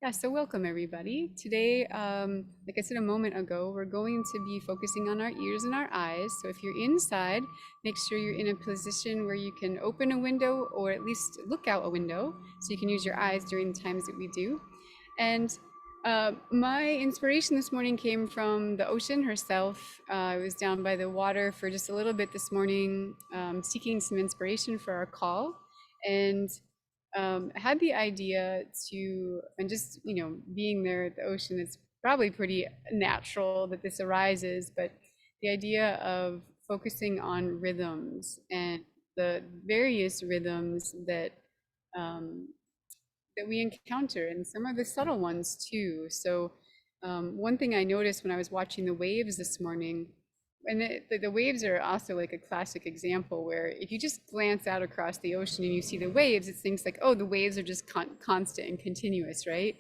Yeah, so welcome everybody. Today, like I said a moment ago, we're going to be focusing on our ears and our eyes. So if you're inside, make sure you're in a position where you can open a window or at least look out a window so you can use your eyes during the times that we do. And my inspiration this morning came from the ocean herself. I was down by the water for just a little bit this morning, seeking some inspiration for our call. And I had the idea to, and just, being there at the ocean, it's probably pretty natural that this arises, but the idea of focusing on rhythms and the various rhythms um, that we encounter, and some are the subtle ones too. So, one thing I noticed when I was watching the waves this morning, and the waves are also like a classic example where if you just glance out across the ocean and you see the waves, it seems like, oh, the waves are just constant and continuous, right?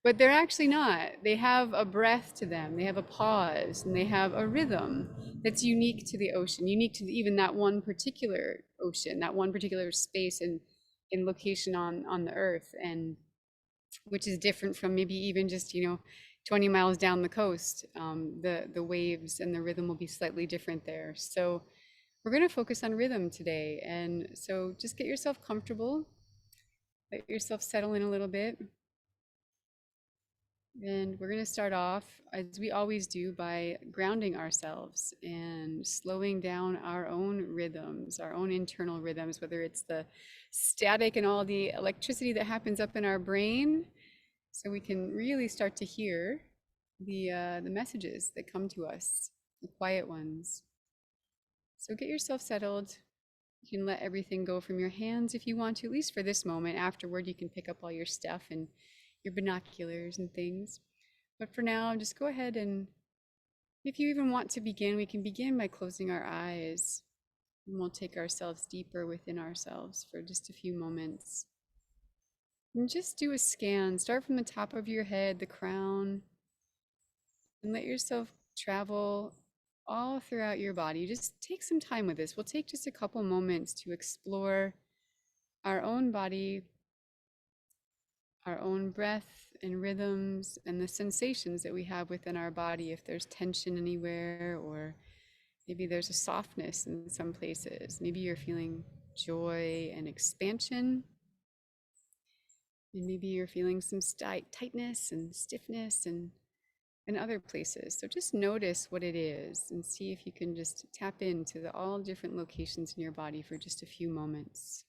But they're actually not. They have a breath to them, they have a pause, and they have a rhythm that's unique to the ocean, unique to even that one particular ocean, that one particular space and in location on the earth, and which is different from maybe even just 20 miles down the coast. The waves and the rhythm will be slightly different there. So we're going to focus on rhythm today, and so just get yourself comfortable, let yourself settle in a little bit. And we're going to start off, as we always do, by grounding ourselves and slowing down our own rhythms, our own internal rhythms, whether it's the static and all the electricity that happens up in our brain, so we can really start to hear the messages that come to us, the quiet ones. So get yourself settled. You can let everything go from your hands if you want to, at least for this moment. Afterward, you can pick up all your stuff and your binoculars and things. But for now, just go ahead, and if you even want to begin, we can begin by closing our eyes. And we'll take ourselves deeper within ourselves for just a few moments. And just do a scan. Start from the top of your head, the crown, and let yourself travel all throughout your body. Just take some time with this. We'll take just a couple moments to explore our own body, our own breath and rhythms, and the sensations that we have within our body. If there's tension anywhere, or maybe there's a softness in some places, maybe you're feeling joy and expansion, and maybe you're feeling some tightness and stiffness and other places. So just notice what it is and see if you can just tap into all different locations in your body for just a few moments.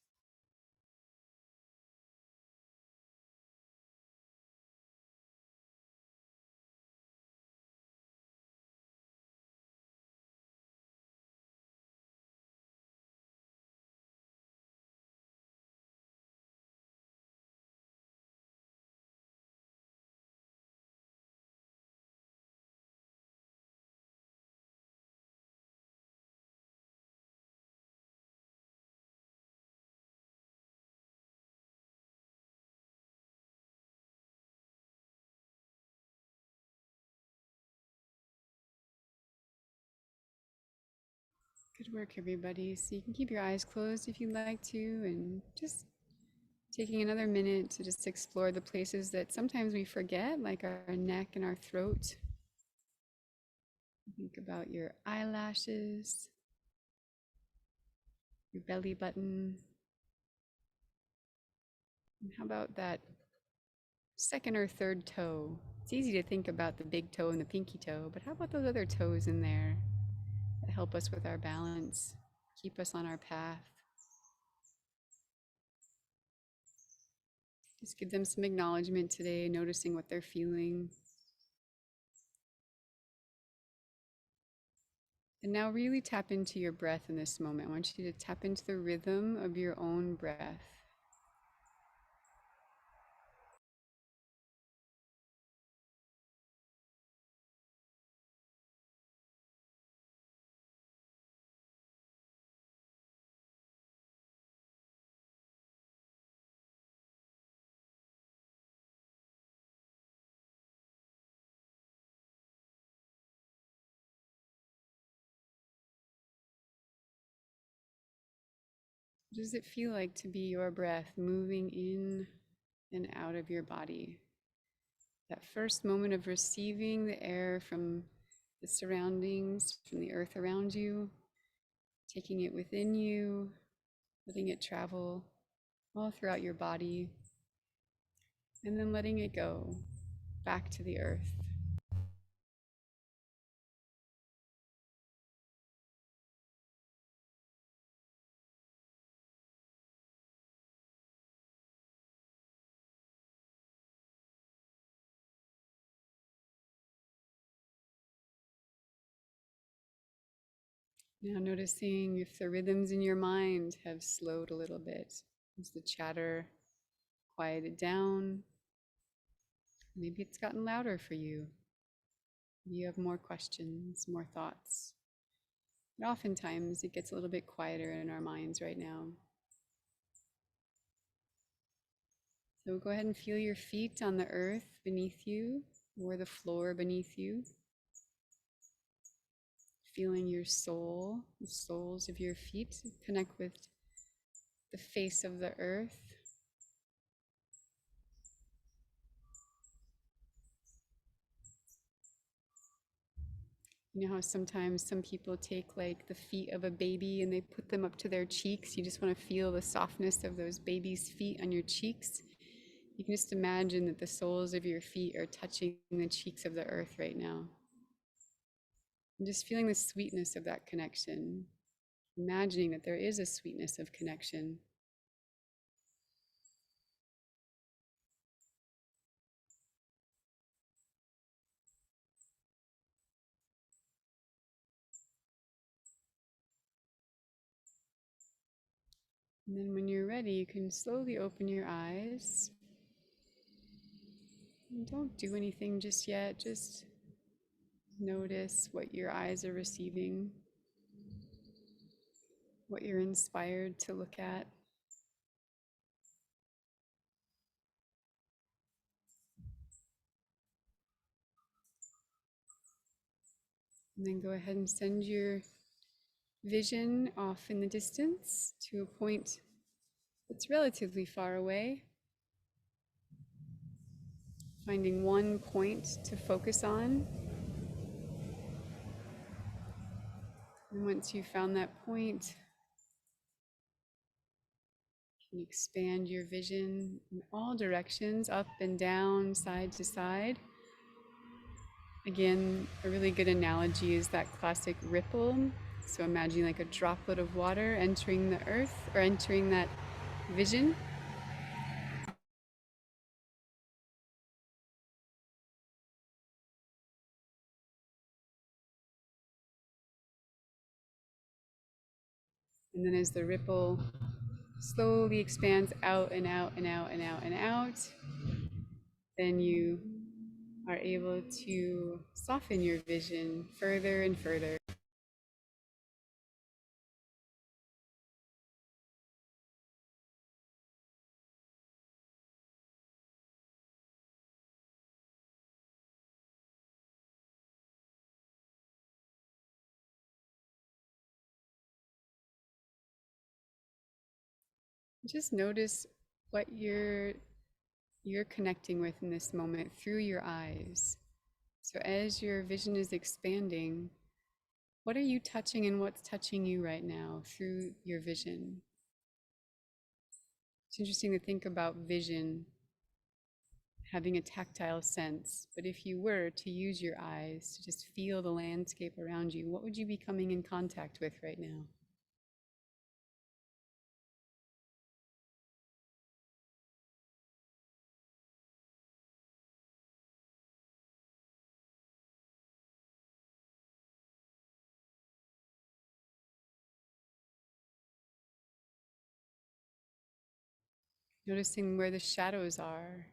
Good work, everybody. So you can keep your eyes closed if you'd like to, and just taking another minute to just explore the places that sometimes we forget, like our neck and our throat. Think about your eyelashes, your belly button. And how about that second or third toe? It's easy to think about the big toe and the pinky toe, but how about those other toes in there that help us with our balance, keep us on our path? Just give them some acknowledgement today, noticing what they're feeling. And now really tap into your breath in this moment. I want you to tap into the rhythm of your own breath. What does it feel like to be your breath moving in and out of your body? That first moment of receiving the air from the surroundings, from the earth around you, taking it within you, letting it travel all throughout your body, and then letting it go back to the earth. Now noticing if the rhythms in your mind have slowed a little bit. Is the chatter quieted down? Maybe it's gotten louder for you. You have more questions, more thoughts. But oftentimes it gets a little bit quieter in our minds right now. So go ahead and feel your feet on the earth beneath you or the floor beneath you. Feeling your soul, the soles of your feet connect with the face of the earth. You know how sometimes some people take like the feet of a baby and they put them up to their cheeks. You just want to feel the softness of those babies' feet on your cheeks. You can just imagine that the soles of your feet are touching the cheeks of the earth right now. And just feeling the sweetness of that connection. Imagining that there is a sweetness of connection. And then when you're ready, you can slowly open your eyes. And don't do anything just yet. Just notice what your eyes are receiving, what you're inspired to look at. And then go ahead and send your vision off in the distance to a point that's relatively far away. Finding one point to focus on. And once you've found that point, you can expand your vision in all directions, up and down, side to side. Again, a really good analogy is that classic ripple. So imagine like a droplet of water entering the earth or entering that vision. And then as the ripple slowly expands out and out and out and out and out, then you are able to soften your vision further and further. Just notice what you're connecting with in this moment through your eyes. So as your vision is expanding, what are you touching and what's touching you right now through your vision? It's interesting to think about vision having a tactile sense, but if you were to use your eyes to just feel the landscape around you, what would you be coming in contact with right now? Noticing where the shadows are,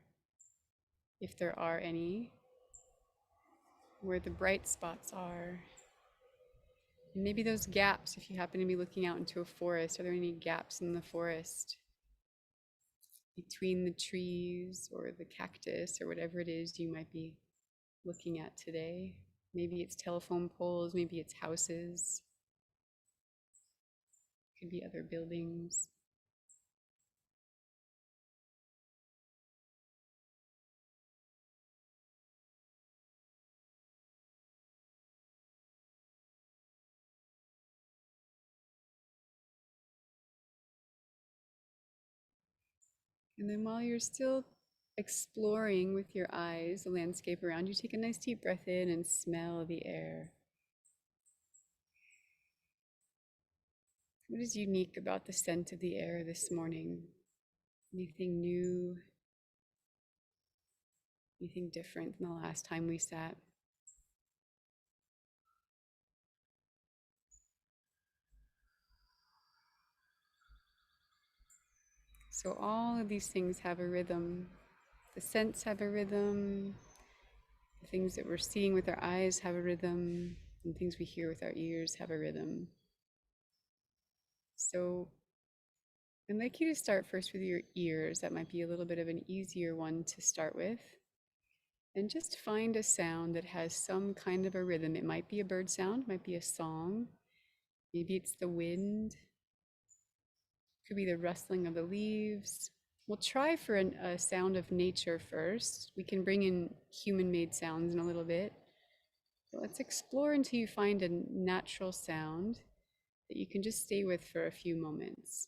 if there are any, where the bright spots are. And maybe those gaps, if you happen to be looking out into a forest, are there any gaps in the forest between the trees or the cactus or whatever it is you might be looking at today? Maybe it's telephone poles, maybe it's houses, could be other buildings. And then while you're still exploring with your eyes the landscape around you, take a nice deep breath in and smell the air. What is unique about the scent of the air this morning? Anything new? Anything different than the last time we sat? So all of these things have a rhythm. The scents have a rhythm. The things that we're seeing with our eyes have a rhythm. And things we hear with our ears have a rhythm. So I'd like you to start first with your ears. That might be a little bit of an easier one to start with. And just find a sound that has some kind of a rhythm. It might be a bird sound, might be a song. Maybe it's the wind. Could be the rustling of the leaves. We'll try for a sound of nature first. We can bring in human-made sounds in a little bit. But let's explore until you find a natural sound that you can just stay with for a few moments.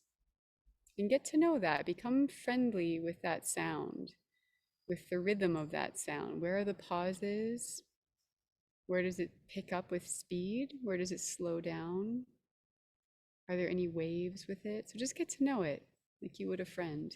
And get to know that. Become friendly with that sound, with the rhythm of that sound. Where are the pauses? Where does it pick up with speed? Where does it slow down? Are there any waves with it? So just get to know it like you would a friend.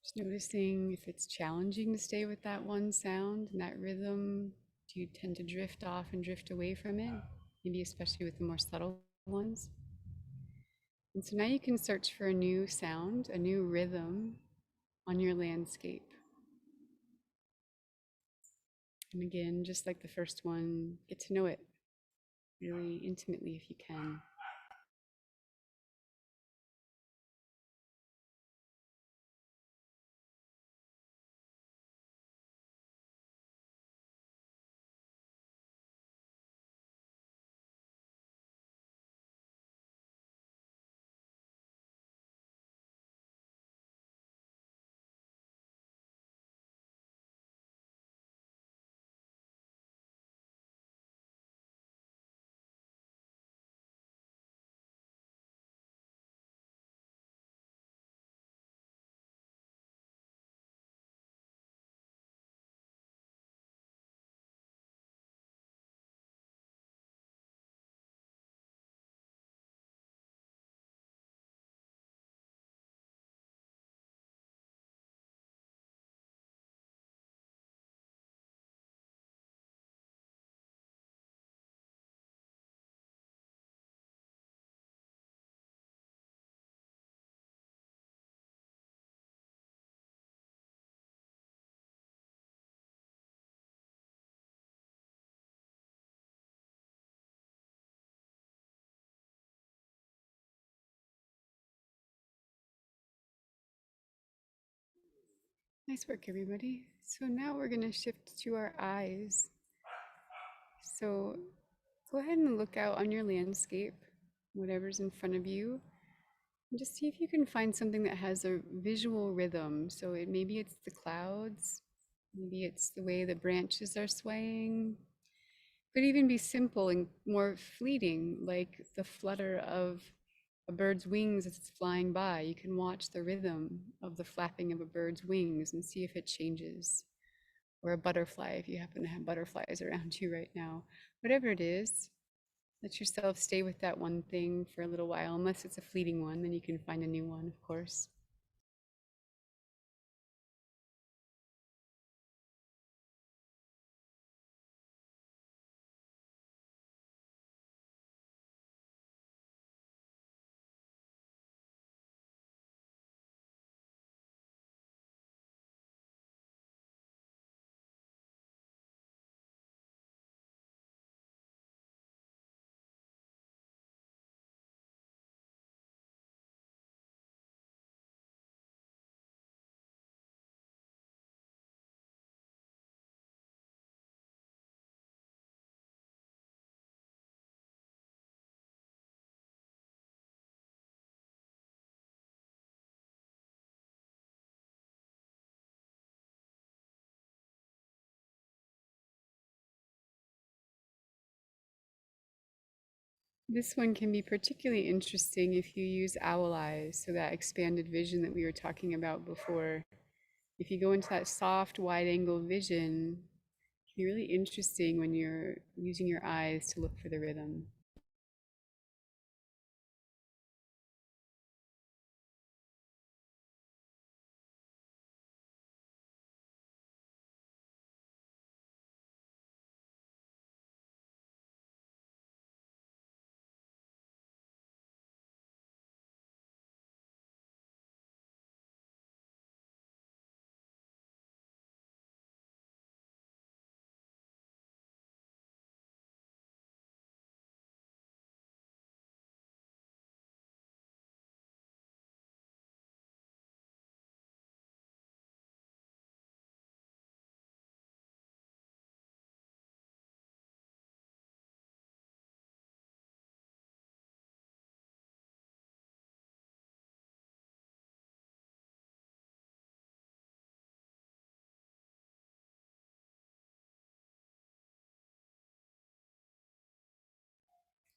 Just noticing if it's challenging to stay with that one sound and that rhythm. Do you tend to drift off and drift away from it? Maybe especially with the more subtle ones. And so now you can search for a new sound, a new rhythm on your landscape. And again, just like the first one, get to know it really intimately if you can. Nice work, everybody. So now we're going to shift to our eyes. So go ahead and look out on your landscape, whatever's in front of you, and just see if you can find something that has a visual rhythm. So maybe it's the clouds, maybe it's the way the branches are swaying. Could even be simple and more fleeting, like the flutter of a bird's wings as it's flying by. You can watch the rhythm of the flapping of a bird's wings and see if it changes. Or a butterfly, if you happen to have butterflies around you right now. Whatever it is, let yourself stay with that one thing for a little while, unless it's a fleeting one, then you can find a new one, of course. This one can be particularly interesting if you use owl eyes, so that expanded vision that we were talking about before. If you go into that soft, wide angle vision, it can be really interesting when you're using your eyes to look for the rhythm.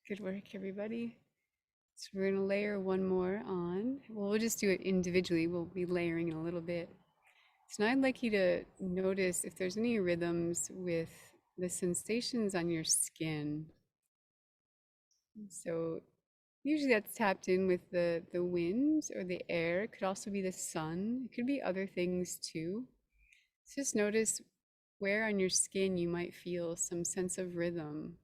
Good work, everybody. So we're gonna layer one more on. Well, we'll just do it individually. We'll be layering in a little bit. So now I'd like you to notice if there's any rhythms with the sensations on your skin. So usually that's tapped in with the wind or the air. It could also be the sun. It could be other things too. So just notice where on your skin you might feel some sense of rhythm.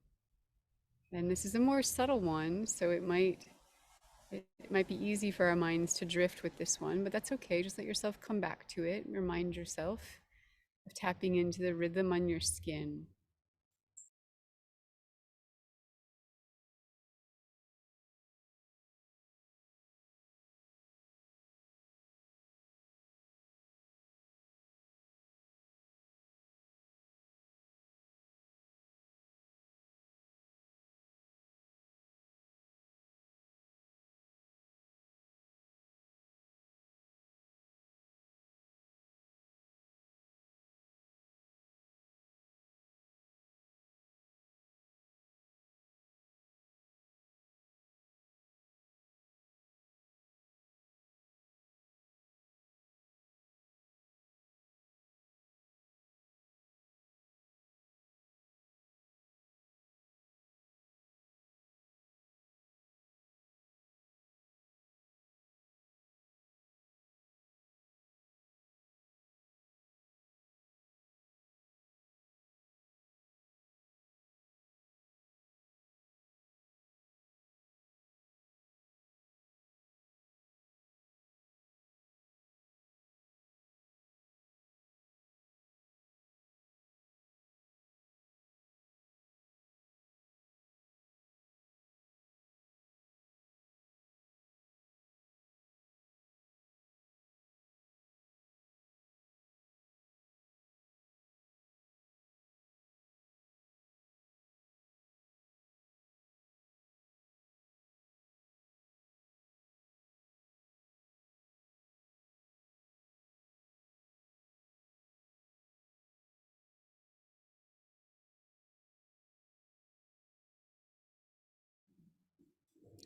And this is a more subtle one, so it might be easy for our minds to drift with this one, but that's okay. Just let yourself come back to it. Remind yourself of tapping into the rhythm on your skin.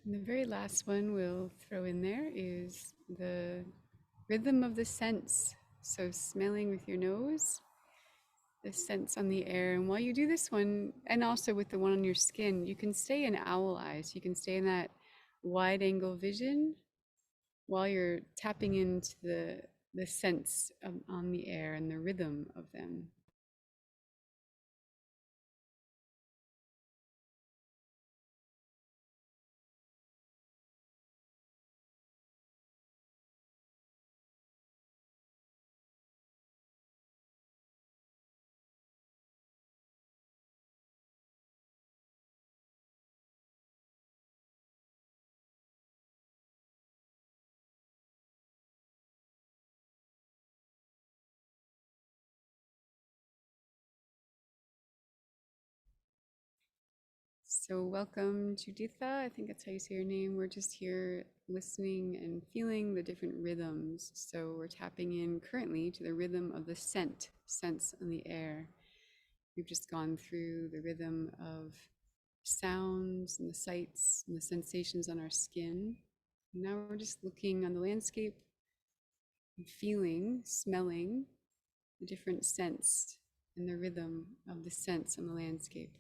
And the very last one we'll throw in there is the rhythm of the sense. So smelling with your nose, the scents on the air. And while you do this one, and also with the one on your skin, you can stay in owl eyes. You can stay in that wide angle vision while you're tapping into the scents on the air and the rhythm of them. So welcome, Juditha. I think that's how you say your name. We're just here listening and feeling the different rhythms. So we're tapping in currently to the rhythm of the sense on the air. We've just gone through the rhythm of sounds and the sights and the sensations on our skin. Now we're just looking on the landscape and feeling, smelling the different scents and the rhythm of the scents on the landscape.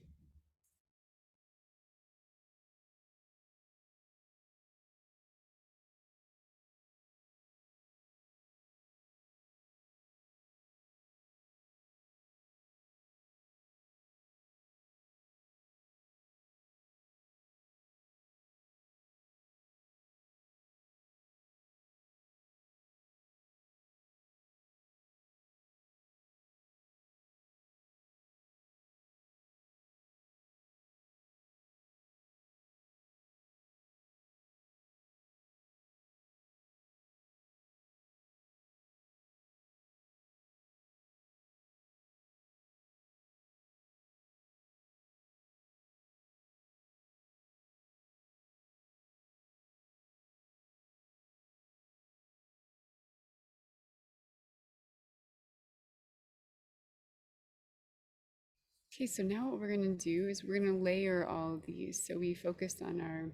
Okay, so now what we're going to do is we're going to layer all of these. So we focused on our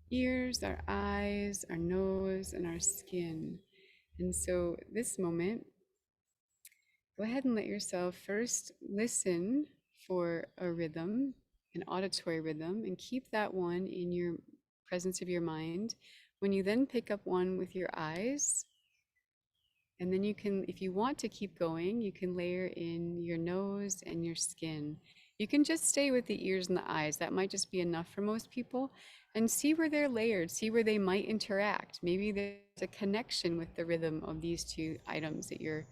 ears, our eyes, our nose, and our skin. And so this moment, go ahead and let yourself first listen for a rhythm, an auditory rhythm, and keep that one in your presence of your mind. When you then pick up one with your eyes, and then you can, if you want to keep going, you can layer in your nose and your skin. You can just stay with the ears and the eyes. That might just be enough for most people. And see where they're layered, see where they might interact. Maybe there's a connection with the rhythm of these two items that you're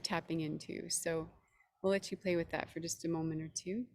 tapping into. So we'll let you play with that for just a moment or two.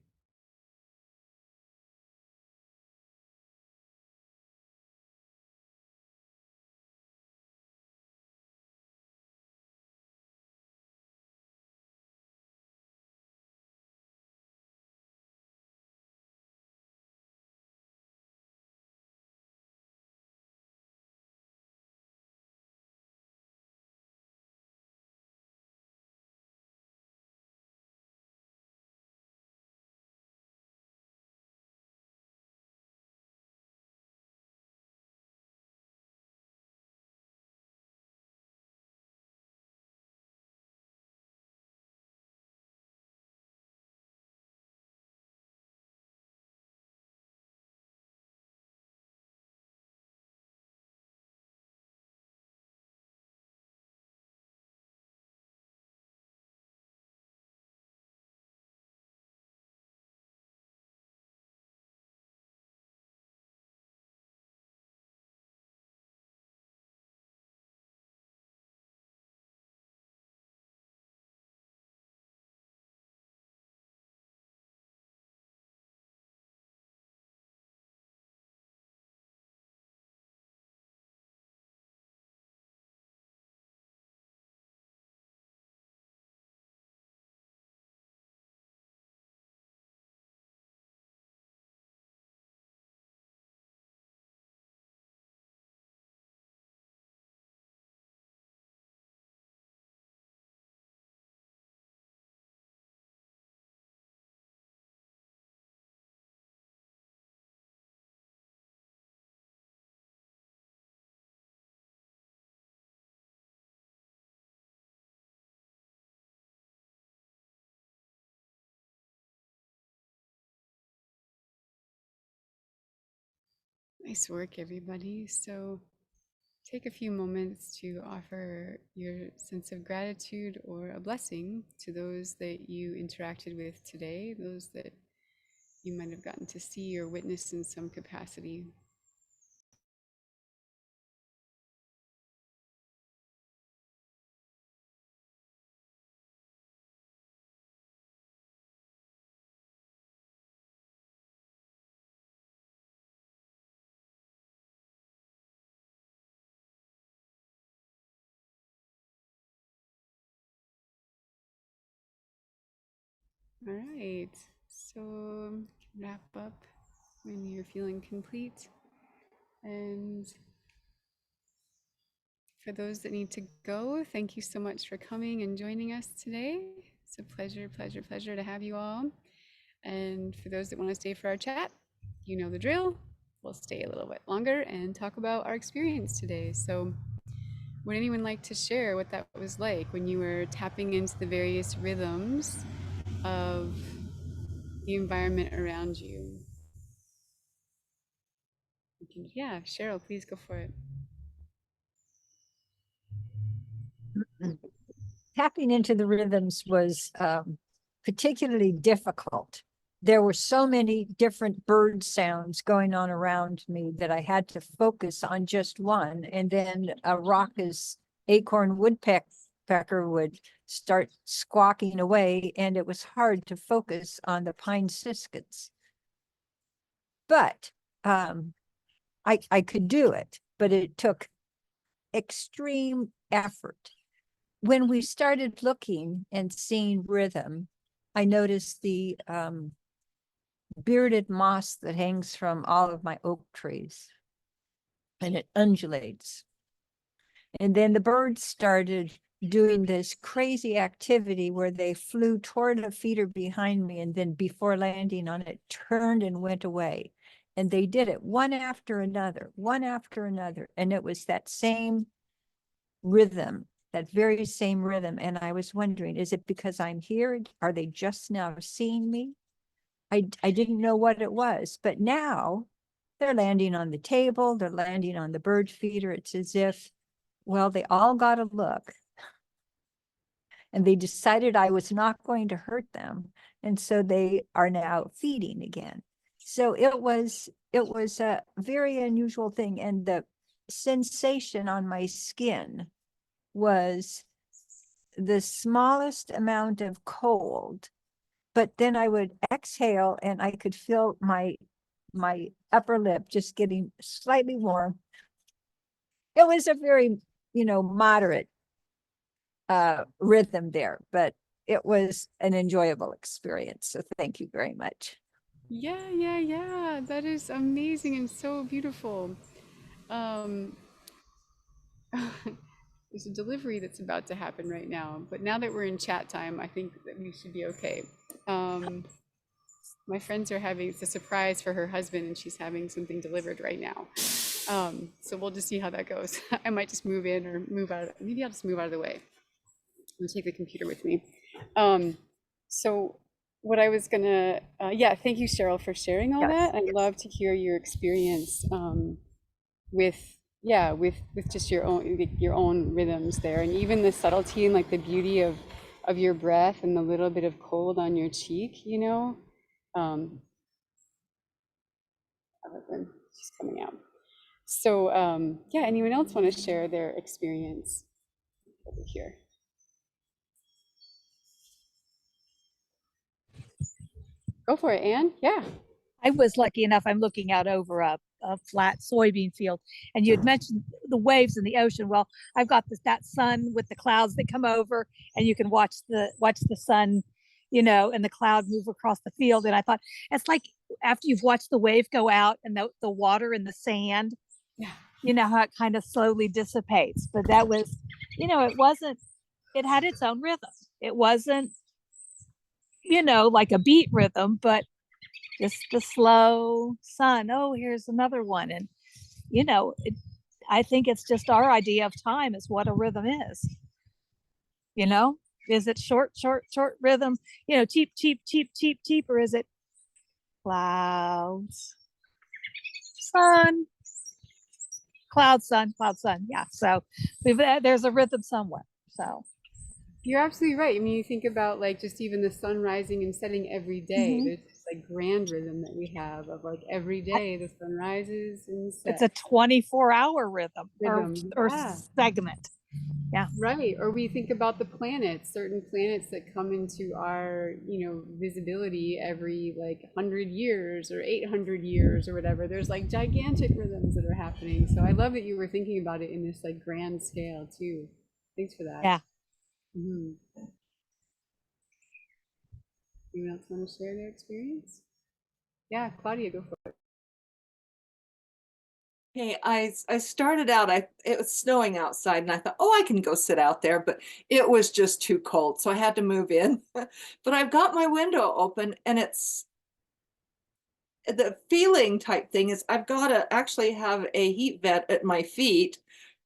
Nice work, everybody. So take a few moments to offer your sense of gratitude or a blessing to those that you interacted with today, those that you might have gotten to see or witness in some capacity. All right, so wrap up when you're feeling complete. And for those that need to go, thank you so much for coming and joining us today. It's a pleasure, pleasure, pleasure to have you all. And for those that want to stay for our chat, you know the drill. We'll stay a little bit longer and talk about our experience today. So, would anyone like to share what that was like when you were tapping into the various rhythms of the environment around you? Yeah, Cheryl, please go for it. Tapping into the rhythms was particularly difficult. There were so many different bird sounds going on around me that I had to focus on just one. And then a raucous acorn woodpecker would start squawking away, and it was hard to focus on the pine siskets. But I could do it, but it took extreme effort. When we started looking and seeing rhythm, I noticed the bearded moss that hangs from all of my oak trees, and it undulates. And then the birds started doing this crazy activity where they flew toward a feeder behind me, and then before landing on it, turned and went away. And they did it one after another, one after another. And it was that same rhythm, that very same rhythm. And I was wondering, is it because I'm here? Are they just now seeing me? I didn't know what it was, but now they're landing on the table, they're landing on the bird feeder. It's as if, well, they all got a look and they decided I was not going to hurt them. And so they are now feeding again. So it was a very unusual thing. And the sensation on my skin was the smallest amount of cold, but then I would exhale and I could feel my upper lip just getting slightly warm. It was a very, moderate rhythm there, but it was an enjoyable experience. So thank you very much. Yeah, yeah, yeah. That is amazing and so beautiful. Um, there's a delivery that's about to happen right now, but now that we're in chat time, I think that we should be okay. Um, my friends are having, it's a surprise for her husband, and she's having something delivered right now. So we'll just see how that goes. I might just move in or move out. Maybe I'll just move out of the way. I'll take the computer with me. So what I was gonna, yeah, thank you, Cheryl, for sharing all Yes. that. I'd love to hear your experience with, yeah, with just your own rhythms there, and even the subtlety and like the beauty of your breath and the little bit of cold on your cheek, you know. She's coming out. So yeah, anyone else want to share their experience over here? Go for it, Anne. Yeah. I was lucky enough, I'm looking out over a flat soybean field, and you had mentioned the waves in the ocean. Well, I've got that sun with the clouds that come over, and you can watch the sun, and the cloud move across the field. And I thought, it's like after you've watched the wave go out and the water and the sand, Yeah. you know how it kind of slowly dissipates. But that was, it had its own rhythm. It wasn't, like a beat rhythm, but just the slow sun. Oh, here's another one. And I think it's just our idea of time is what a rhythm is. Is it short rhythm, cheap, cheap, or is it clouds, sun, cloud, sun, cloud, sun. Yeah. So there's a rhythm somewhere. So You're absolutely right. I mean, you think about like just even the sun rising and setting every day. mhm. There's this like grand rhythm that we have of like every I- day the sun rises and it's a sets. 24-hour rhythm Rhythm. or Yeah. segment. Yeah. Right. Or we think about the planets, certain planets that come into our, visibility every like 100 years or 800 years or whatever. There's like gigantic rhythms that are happening. So I love that you were thinking about it in this like grand scale too. Thanks for that. Yeah. Mhm. Anyone else want to share their experience? Yeah, Claudia, go for it. Hey, I started out, it was snowing outside and I thought, oh, I can go sit out there, but it was just too cold. So I had to move in. But I've got my window open and it's the feeling type thing is I've got to actually have a heat vent at my feet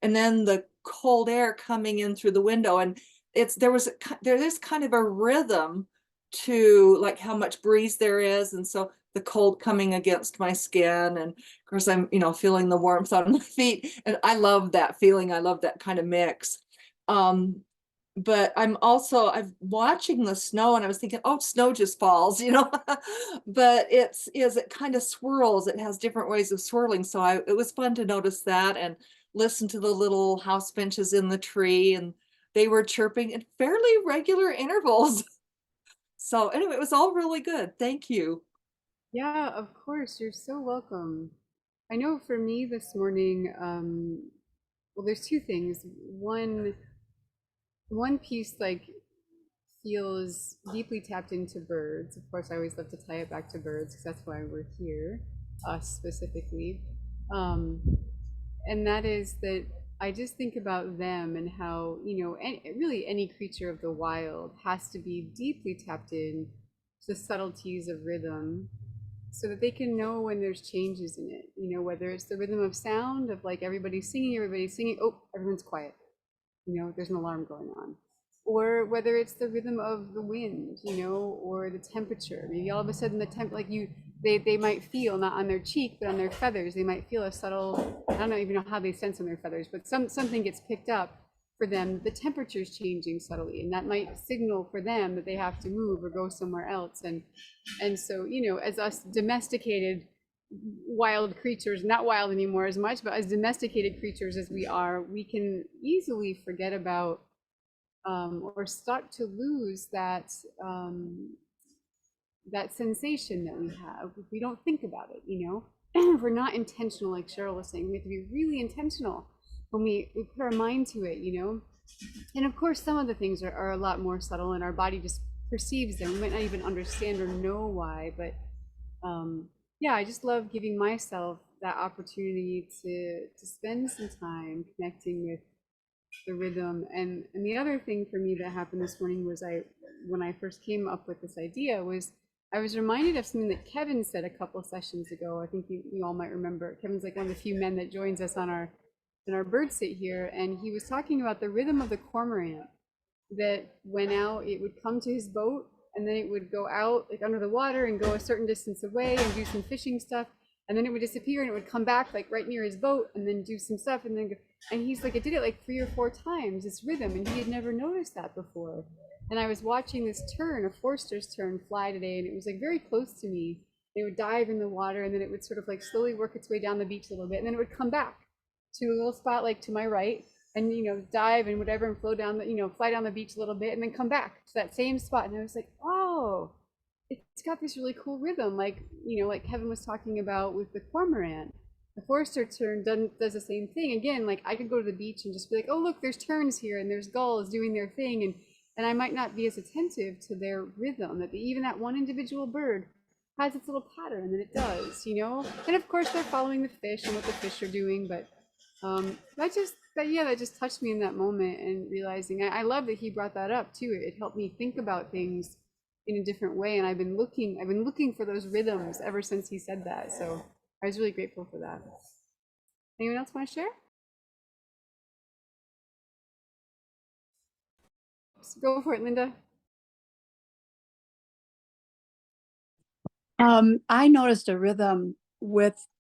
and then the cold air coming in through the window. And there is kind of a rhythm to like how much breeze there is. And so the cold coming against my skin. And of course I'm, feeling the warmth on my feet. And I love that feeling. I love that kind of mix. Um, but I'm watching the snow and I was thinking, oh, snow just falls, but it kind of swirls. It has different ways of swirling. So it was fun to notice that and listen to the little house finches in the tree, and they were chirping at fairly regular intervals. So anyway, it was all really good. Thank you. Yeah, of course. You're so welcome. I know for me this morning, well, there's two things. One piece like feels deeply tapped into birds. Of course, I always love to tie it back to birds because that's why we're here, us specifically. Um, and that is that I just think about them and how, really any creature of the wild has to be deeply tapped in to the subtleties of rhythm so that they can know when there's changes in it, whether it's the rhythm of sound of like everybody's singing, oh, everyone's quiet, there's an alarm going on. Or whether it's the rhythm of the wind, or the temperature. Maybe all of a sudden they might feel not on their cheek, but on their feathers. They might feel a subtle, I don't even know how they sense on their feathers, but something gets picked up for them. The temperature's changing subtly, and that might signal for them that they have to move or go somewhere else. And so, as us domesticated wild creatures, not wild anymore as much, but as domesticated creatures as we are, we can easily forget about or start to lose that sensation that we have if we don't think about it, if we're not intentional, like Cheryl was saying. We have to be really intentional when we put our mind to it, and of course some of the things are a lot more subtle and our body just perceives them. We might not even understand or know why, but yeah, I just love giving myself that opportunity to spend some time connecting with the rhythm. And the other thing for me that happened this morning was when I first came up with this idea was I was reminded of something that Kevin said a couple of sessions ago. I think you all might remember. Kevin's like one of the few men that joins us on our bird sit here, and he was talking about the rhythm of the cormorant that when out, it would come to his boat and then it would go out like under the water and go a certain distance away and do some fishing stuff, and then it would disappear and it would come back like right near his boat and then do some stuff and then go. And he's like, it did it like 3 or 4 times, this rhythm, and he had never noticed that before. And I was watching this tern, a Forster's tern, fly today, and it was like very close to me. It would dive in the water and then it would sort of like slowly work its way down the beach a little bit, and then it would come back to a little spot like to my right and dive and whatever and flow down the fly down the beach a little bit and then come back to that same spot. And I was like, oh, it's got this really cool rhythm, like like Kevin was talking about with the cormorant. The Forster tern does the same thing. Again, like I could go to the beach and just be like, oh look, there's terns here and there's gulls doing their thing, and I might not be as attentive to their rhythm that even that one individual bird has its little pattern that it does, and of course they're following the fish and what the fish are doing. But that just touched me in that moment, and realizing I love that he brought that up too. It helped me think about things in a different way, and I've been looking for those rhythms ever since he said that. So I was really grateful for that. Anyone else want to share? Go for it, Linda. I noticed a rhythm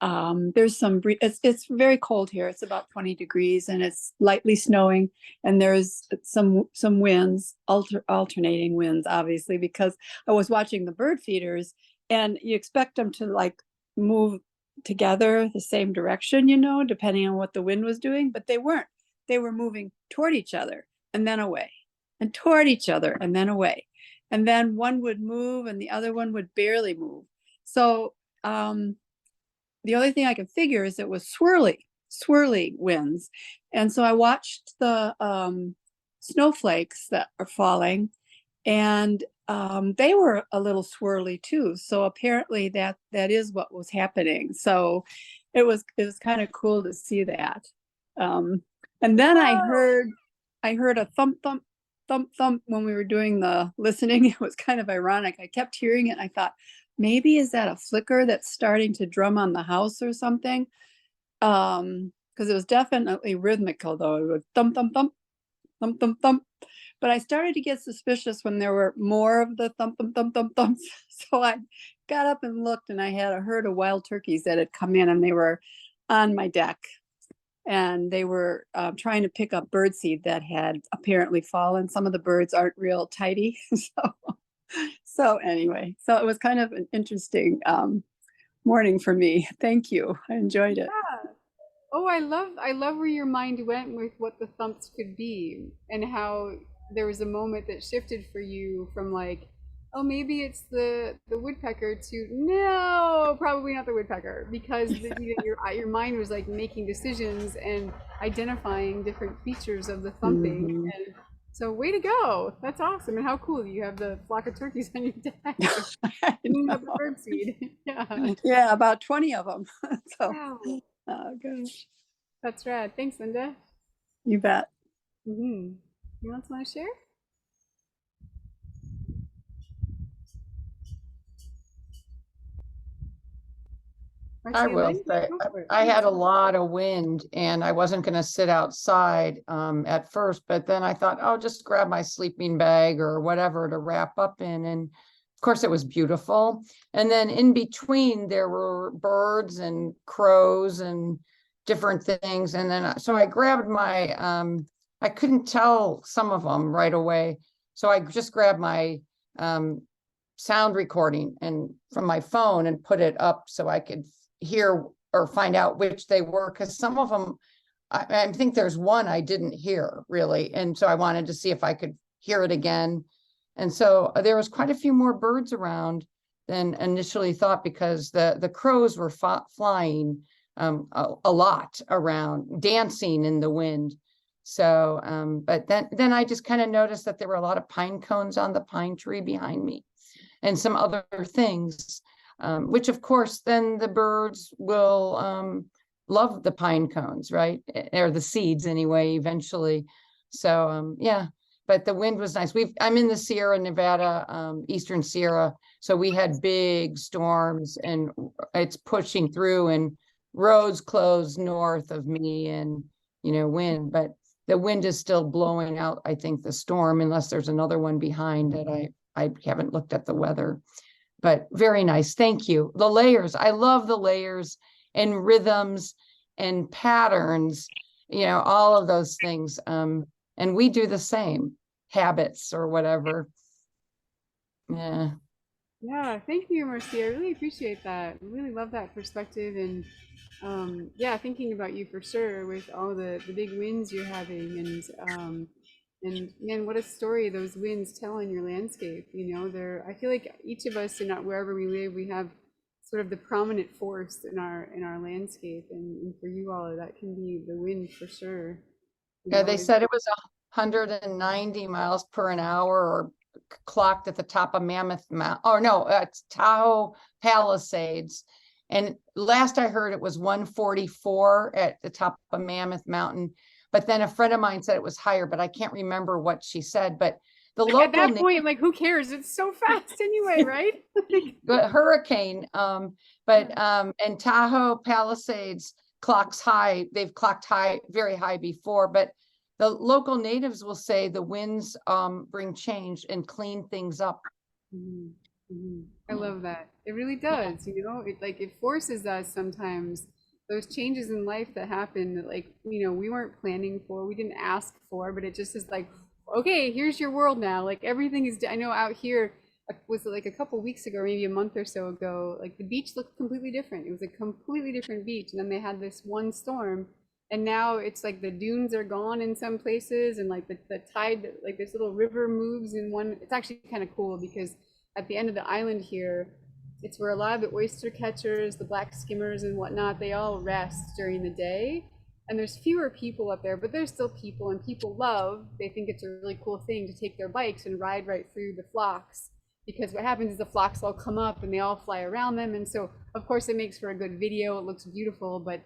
there's it's very cold here. It's about 20 degrees and it's lightly snowing, and there's some winds, alternating winds, obviously, because I was watching the bird feeders, and you expect them to like move together the same direction, depending on what the wind was doing, but they weren't. They were moving toward each other and then away, and toward each other and then away. And then one would move and the other one would barely move. So the only thing I could figure is it was swirly winds. And so I watched the snowflakes that are falling, and they were a little swirly too. So apparently that is what was happening. So it was kind of cool to see that. And then I heard a thump thump thump thump when we were doing the listening. It was kind of ironic. I kept hearing it and I thought, maybe is that a flicker that's starting to drum on the house or something? Because it was definitely rhythmical, though. It would thump thump thump thump thump thump. But I started to get suspicious when there were more of the thump thump thump thump thumps. So I got up and looked, and I had a herd of wild turkeys that had come in, and they were on my deck, and they were trying to pick up birdseed that had apparently fallen. Some of the birds aren't real tidy, so anyway, so it was kind of an interesting morning for me. Thank you. I enjoyed it. Yeah. Oh, I love where your mind went with what the thumps could be, and how there was a moment that shifted for you from like, oh, maybe it's the woodpecker, to no, probably not the woodpecker, because your mind was like making decisions and identifying different features of the thumping. Mhm. And so way to go. That's awesome. And how cool you have the flock of turkeys on your deck. Cleaning up the birdseed. Yeah. Yeah, about 20 of them. So, Wow. oh gosh, That's rad. Thanks, Linda. you bet. You want to share? I will say, I had a lot of wind and I wasn't going to sit outside at first, but then I thought, oh, just grab my sleeping bag or whatever to wrap up in. And of course, it was beautiful. And then in between, there were birds and crows and different things. And then so I grabbed my, I couldn't tell some of them right away. So I just grabbed my sound recording and from my phone and put it up so I could hear or find out which they were, because some of them, I think there's one I didn't hear really, and so I wanted to see if I could hear it again. And so there was quite a few more birds around than initially thought, because the crows were flying a lot around, dancing in the wind. So but then I just kind of noticed that there were a lot of pine cones on the pine tree behind me and some other things, which of course then the birds will love the pine cones, right? Or the seeds anyway, eventually. So yeah, but the wind was nice. I'm in the Sierra Nevada, Eastern Sierra. So we had big storms and it's pushing through, and roads closed north of me, and wind, but the wind is still blowing out, I think, the storm, unless there's another one behind that I haven't looked at the weather. But very nice. Thank you. The layers. I love the layers and rhythms and patterns, all of those things. And we do the same, habits or whatever. Yeah. Yeah, thank you, Marcy. I really appreciate that. I really love that perspective. And yeah, thinking about you for sure with all the big wins you're having, and man, what a story those winds tell in your landscape. I feel like each of us, and wherever we live, we have sort of the prominent force in our landscape, and for you all, that can be the wind for sure. Yeah, they said it was 190 miles per an hour, or clocked at the top of Mammoth Mountain. Oh no, it's Tahoe Palisades. And last I heard it was 144 at the top of Mammoth Mountain. But then a friend of mine said it was higher, but I can't remember what she said. But the local, at that point, like, who cares? It's so fast anyway, right? hurricane. And Tahoe Palisades clocks high. They've clocked high, very high before. But the local natives will say the winds bring change and clean things up. I love that. It really does, you know, it like it forces us sometimes those changes in life that happen that like, you know, we weren't planning for, we didn't ask for, but it just is like, okay, here's your world now. Like everything is, I know out here was it like a couple weeks ago, maybe a month or so ago, like the beach looked completely different. It was a completely different beach. And then they had this one storm and now it's like the dunes are gone in some places and like the tide, like this little river moves in one. It's actually kind of cool because at the end of the island here, it's where a lot of the oyster catchers, the black skimmers and whatnot, they all rest during the day. And there's fewer people up there, but there's still people and people love, they think it's a really cool thing to take their bikes and ride right through the flocks. Because what happens is the flocks all come up and they all fly around them. And so of course it makes for a good video, it looks beautiful, but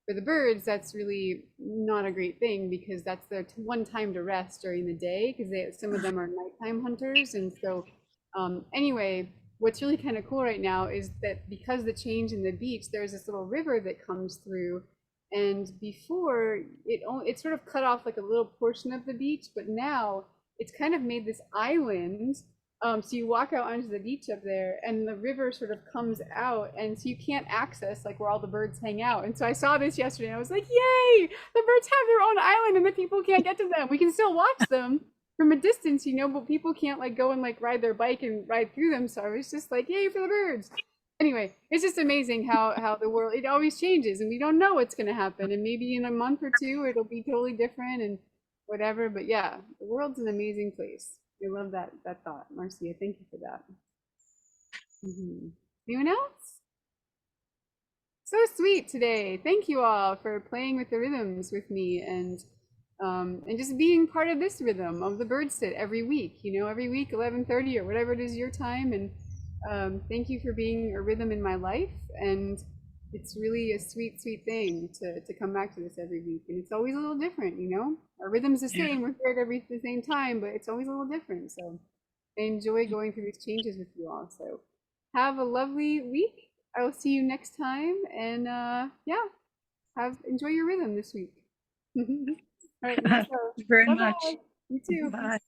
for the birds, that's really not a great thing because that's their one time to rest during the day because some of them are nighttime hunters. And so anyway, what's really kind of cool right now is that because the change in the beach, there's this little river that comes through. And before it sort of cut off like a little portion of the beach, but now it's kind of made this island. So you walk out onto the beach up there and the river sort of comes out and so you can't access like where all the birds hang out. And so I saw this yesterday and I was like, yay, the birds have their own island and the people can't get to them. We can still watch them from a distance, you know, but people can't like go and like ride their bike and ride through them. So I was just like, yay for the birds. Anyway, it's just amazing how the world, it always changes and we don't know what's going to happen. And maybe in a month or two, it'll be totally different and whatever. But yeah, the world's an amazing place. I love that thought, Marcia. Thank you for that. Anyone else? So sweet today. Thank you all for playing with the rhythms with me and just being part of this rhythm of the bird sit every week. You know, every week 11:30 or whatever it is your time. And thank you for being a rhythm in my life. And it's really a sweet, sweet thing to come back to this every week. And it's always a little different, you know? Our rhythm's the same, we're here at the same time, but it's always a little different. So I enjoy going through these changes with you all. So have a lovely week. I will see you next time. And yeah, enjoy your rhythm this week. All right, Thank you very much. You too. Bye.